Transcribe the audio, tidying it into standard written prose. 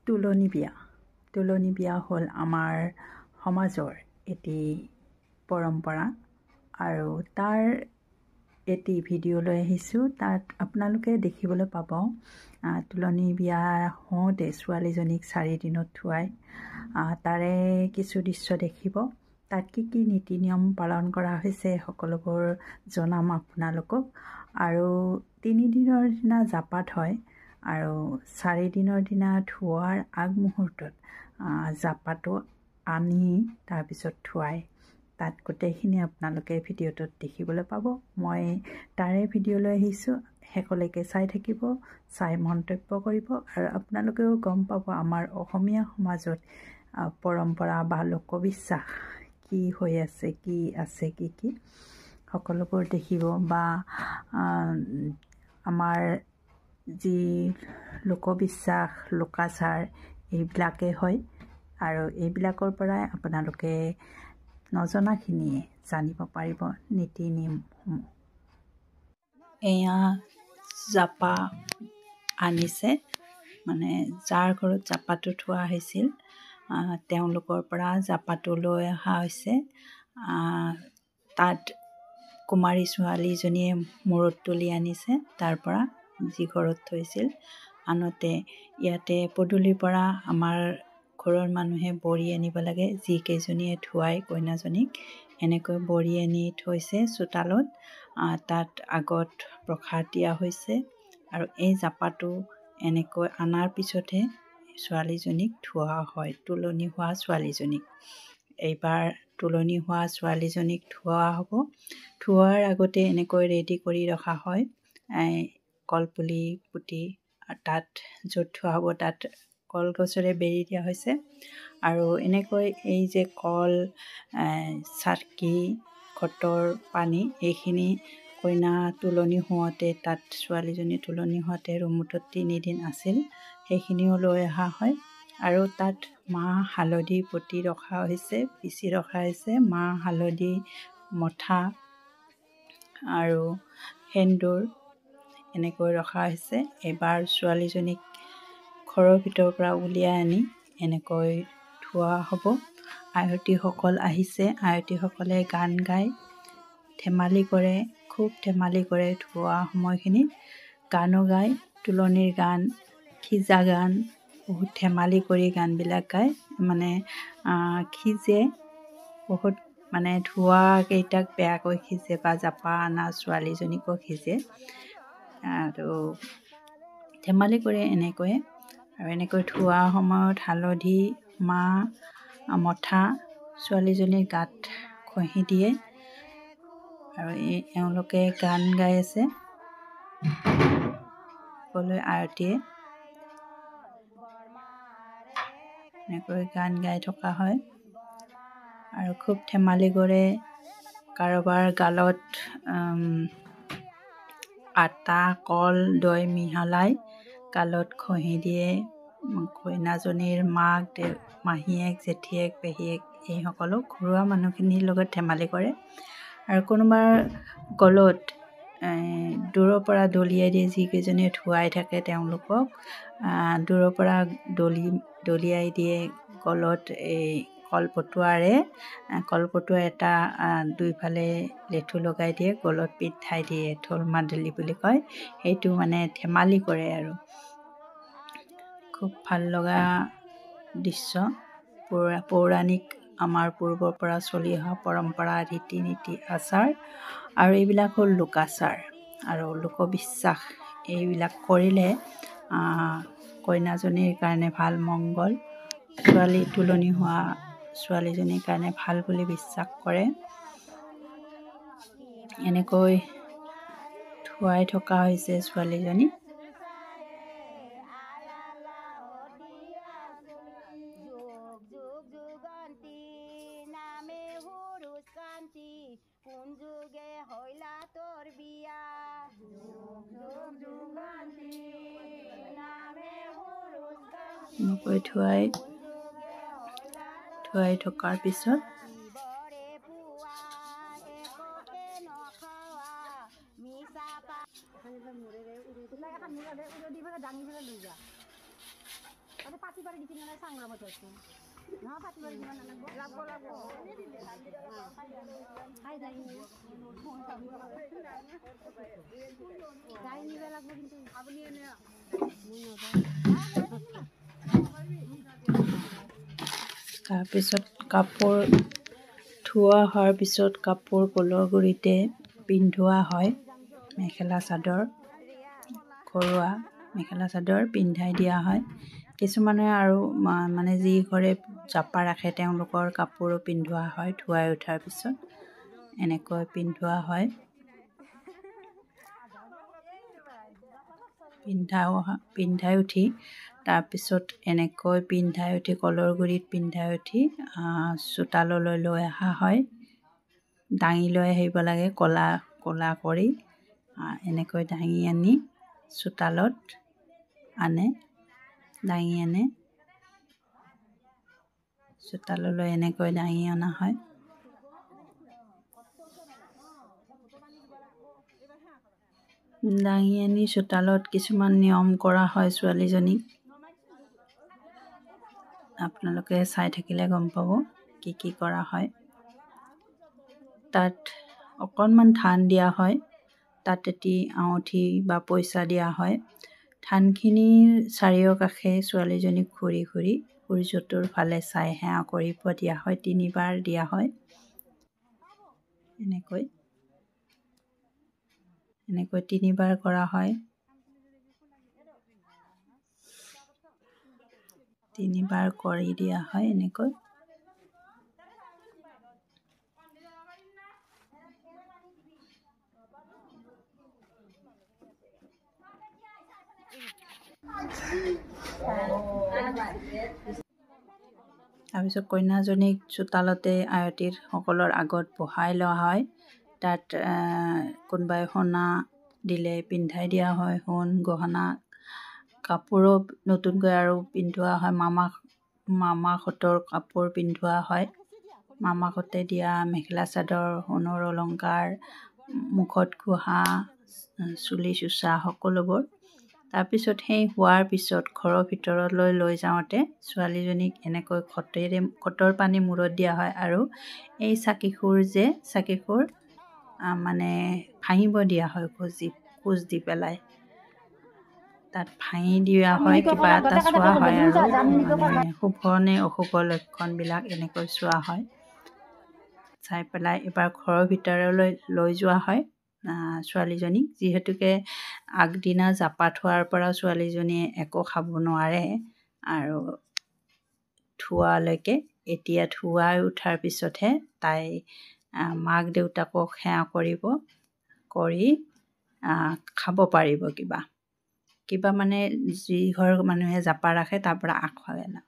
তুলনি বিয়া হ'ল আমাৰ সমাজৰ এটি পৰম্পৰা আৰু তাৰ এটি ভিডিঅ' লৈ আহিছোঁ। তাত আপোনালোকে দেখিবলৈ পাব তুলনি বিয়া হওঁতে ছোৱালীজনীক 4 দিনত থোৱাই তাৰে কিছু দৃশ্য দেখিব। তাত কি নীতি নিয়ম পালন কৰা হৈছে সকলোবোৰ জনাম আপোনালোকক। আৰু 3 দিনৰ দিনা জাপাত হয় আৰু 4 দিনৰ দিনা থোৱাৰ আগমুহূৰ্তত জাপাটো আনি তাৰপিছত থোৱাই। তাত গোটেইখিনি আপোনালোকে ভিডিঅ'টোত দেখিবলৈ পাব। মই তাৰে ভিডিঅ' লৈ আহিছোঁ, শেষলৈকে চাই থাকিব, চাই মন্তব্য কৰিব আৰু আপোনালোকেও গম পাব আমাৰ অসমীয়া সমাজত পৰম্পৰা বা লোকবিশ্বাস কি হৈ আছে, কি আছে, কি সকলোবোৰ দেখিব। বা আমাৰ যি লোকবিশ্বাস, লোকাচাৰ এইবিলাকেই হয় আৰু এইবিলাকৰ পৰাই আপোনালোকে নজনাখিনিয়ে জানিব পাৰিব নীতি নিয়মসমূহ। এয়া জাপা আনিছে, মানে যাৰ ঘৰত জাপাটো থোৱা হৈছিল তেওঁলোকৰ পৰা জাপাটো লৈ অহা হৈছে। তাত কুমাৰী ছোৱালীজনীয়ে মূৰত তুলি আনিছে তাৰ পৰা, যি ঘৰত থৈছিল। আনহাতে ইয়াতে পদূলিৰ পৰা আমাৰ ঘৰৰ মানুহে বৰি আনিব লাগে, যিকেইজনীয়ে থোৱাই কইনাজনীক এনেকৈ বৰি আনি থৈছে চোতালত। তাত আগত প্ৰসাদ দিয়া হৈছে আৰু এই জাপাটো এনেকৈ আনাৰ পিছতহে ছোৱালীজনীক থোৱা হয়, তুলনি হোৱা ছোৱালীজনীক। এইবাৰ তুলনি হোৱা ছোৱালীজনীক থোৱা হ'ব। থোৱাৰ আগতে এনেকৈ ৰেডি কৰি ৰখা হয়, কলপুলি পুতি তাত য'ত থোৱা হ'ব তাত কলগছৰে বেৰি দিয়া হৈছে। আৰু এনেকৈ এই যে কল, চাকি, ঘটৰ পানী এইখিনি কইনা তুলনি হওঁতে, তাত ছোৱালীজনী তুলনি হওঁতে ৰুমটোত 3 দিন আছিল, সেইখিনিও লৈ অহা হয়। আৰু তাত মাহ হালধি পুতি ৰখা হৈছে, পিচি ৰখা হৈছে। মাহ হালধি, মঠা আৰু সেন্দুৰ এনেকৈ ৰখা হৈছে। এইবাৰ ছোৱালীজনীক ঘৰৰ ভিতৰৰ পৰা উলিয়াই আনি এনেকৈ থোৱা হ'ব। আয়তীসকল আহিছে, আয়তীসকলে গান গায়, ধেমালি কৰে, খুব ধেমালি কৰে। থোৱা সময়খিনিত গানো গায়, তুলনিৰ গান, খিজা গান, বহুত ধেমালি কৰি গানবিলাক গায়। মানে খিজে বহুত, মানে ধোৱা কেইটাক বেয়াকৈ খিজে বা জাপা অনা ছোৱালীজনীকো খিজে আৰু ধেমালি কৰে এনেকৈয়ে। আৰু এনেকৈ থোৱা সময়ত হালধি, মাহ, মঠা ছোৱালীজনীৰ গাত ঘঁহি দিয়ে আৰু এওঁলোকে গান গাই আছে, সকলোৱে আয়তীয়ে এনেকৈ গান গাই থকা হয় আৰু খুব ধেমালি কৰে। কাৰোবাৰ গালত আটা, কল, দৈ মিহলাই গালত ঘঁহি দিয়ে। কইনাজনীৰ মাক, মাহীয়েক, জেঠীয়েক, পেহীয়েক এইসকলো ঘৰুৱা মানুহখিনিৰ লগত ধেমালি কৰে। আৰু কোনোবাৰ গলত দূৰৰ পৰা দলিয়াই দিয়ে, যিকেইজনীয়ে ধুৱাই থাকে তেওঁলোকক দূৰৰ পৰা দলিয়াই দিয়ে গলত। এই কলপটুৱা এটা দুইফালে লেঠু লগাই দিয়ে, গলত পিন্ধাই দিয়ে, ঢোল মাদলি বুলি কয়। সেইটো মানে ধেমালি কৰে আৰু খুব ভাল লগা দৃশ্য। পৌৰাণিক আমাৰ পূৰ্বৰ পৰা চলি অহা পৰম্পৰা, ৰীতি নীতি, আচাৰ আৰু এইবিলাক হ'ল লোকাচাৰ আৰু লোকবিশ্বাস। এইবিলাক কৰিলে কইনাজনীৰ কাৰণে ভাল, মংগল, তুলনি হোৱা ছোৱালীজনীৰ কাৰণে ভাল বুলি বিশ্বাস কৰে। এনেকৈ থোৱাই থকা হৈছে ছোৱালীজনী। এনেকৈ থোৱাই থকাৰ পিছত তাৰপিছত কাপোৰ ধোৱা হোৱাৰ পিছত কাপোৰ কলৰ গুৰিতে পিন্ধোৱা হয়। মেখেলা চাদৰ ঘৰুৱা মেখেলা চাদৰ পিন্ধাই দিয়া হয়। কিছুমানে আৰু মানে যি ঘৰে জাপা ৰাখে তেওঁলোকৰ কাপোৰো পিন্ধোৱা হয়। ধুৱাই উঠাৰ পিছত এনেকৈ পিন্ধোৱা হয়। পিন্ধাই উঠি তাৰপিছত এনেকৈ পিন্ধাই উঠি কলৰ গুৰিত পিন্ধাই উঠি চোতাললৈ লৈ অহা হয়। দাঙি লৈ আহিব লাগে ক'লা কৰি এনেকৈ দাঙি আনি চোতালত দাঙি আনে চোতাললৈ এনেকৈ দাঙি অনা হয়। দাঙি আনি চোতালত কিছুমান নিয়ম কৰা হয়। ছোৱালীজনীক আপোনালোকে চাই থাকিলে গম পাব কি কৰা হয়। তাত অকণমান ধান দিয়া হয়। তাত এটি আঙুঠি বা পইচা দিয়া হয়। ধানখিনিৰ চাৰিওকাষে ছোৱালীজনীক ঘূৰি সূৰ্যটোৰ ফালে চাই সেৱা কৰিব দিয়া হয়। 3 বাৰ দিয়া হয়। এনেকৈ 3 বাৰ কৰা হয়। 3 বাৰ কৰি দিয়া হয় এনেকৈ। তাৰপিছত কইনাজনীক চোতালতে আয়তীৰ সকলৰ আগত বহাই লোৱা হয়। তাত কোনোবাই সোণা দিলে পিন্ধাই দিয়া হয়। সোণ গহনা কাপোৰো নতুনকৈ আৰু পিন্ধোৱা হয়। মামাহঁতৰ কাপোৰ পিন্ধোৱা হয়। মামাহঁতে দিয়া মেখেলা চাদৰ সোণৰ অলংকাৰ মুখত ঘঁহা চুলি চোচা সকলোবোৰ। তাৰপিছত সেই হোৱাৰ পিছত ঘৰৰ ভিতৰলৈ লৈ যাওঁতে ছোৱালীজনীক এনেকৈ খটৰ পানী মূৰত দিয়া হয়। আৰু এই চাকিখোৰ মানে ভাঙিব দিয়া হয়। খোজ দি পেলাই তাত ভাঙি দিয়া হয়। কিবা এটা চোৱা হয় আৰু মানে শুভ নে অশুভ লক্ষণবিলাক এনেকৈ চোৱা হয়। চাই পেলাই এবাৰ ঘৰৰ ভিতৰলৈ লৈ যোৱা হয় ছোৱালীজনীক। যিহেতুকে আগদিনা জাপা থোৱাৰ পৰা ছোৱালীজনীয়ে একো খাব নোৱাৰে আৰু ধোৱালৈকে। এতিয়া ধুৱাই উঠাৰ পিছতহে তাই মাক দেউতাকক সেৱা কৰি খাব পাৰিব। কিবা মানে যি ঘৰ মানুহে জাপা ৰাখে তাৰ পৰা আখোৱালে